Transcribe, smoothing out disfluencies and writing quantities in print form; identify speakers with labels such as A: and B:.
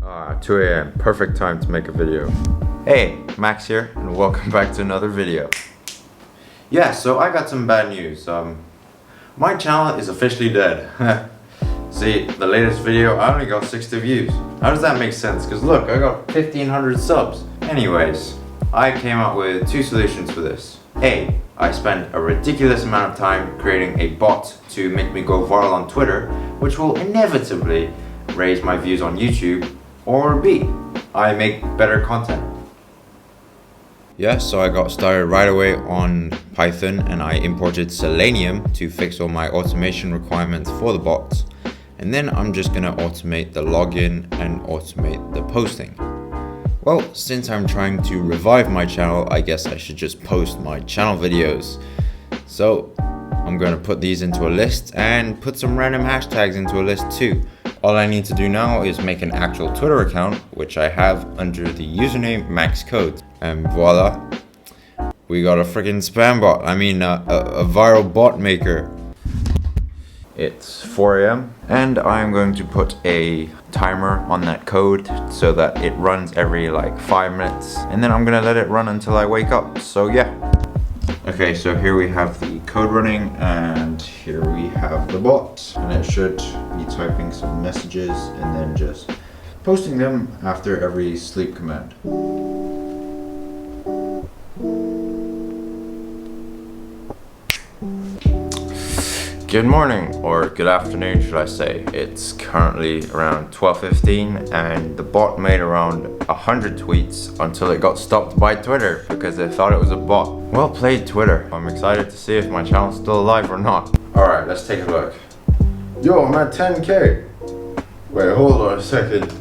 A: 2 a.m. Perfect time to make a video. Hey, Max here, and welcome back to another video. Yeah, so I got some bad news. My channel is officially dead. See, the latest video, I only got 60 views. How does that make sense? Because look, I got 1,500 subs. Anyways, I came up with two solutions for this. A, I spent a ridiculous amount of time creating a bot to make me go viral on Twitter, which will inevitably raise my views on YouTube. Or B, I make better content. Yeah, so I got started right away on Python and I imported Selenium to fix all my automation requirements for the bots. And then I'm just gonna automate the login and automate the posting. Well, since I'm trying to revive my channel, I guess I should just post my channel videos. So I'm gonna put these into a list and put some random hashtags into a list too. All I need to do now is make an actual Twitter account, which I have under the username maxcode. And voila, we got a freaking spam bot. I mean, a viral bot maker. It's 4 a.m. and I'm going to put a timer on that code so that it runs every like 5 minutes. And then I'm gonna let it run until I wake up. So yeah. Okay, so here we have the code running and here we have the bot. And it should be typing some messages and then just posting them after every sleep command. Good morning, or good afternoon should I say. It's currently around 12:15 and the bot made around 100 tweets until it got stopped by Twitter because they thought it was a bot. Well played, Twitter. I'm excited to see if my channel's still alive or not. Alright, let's take a look. Yo, I'm at 10K. Wait, hold on a second.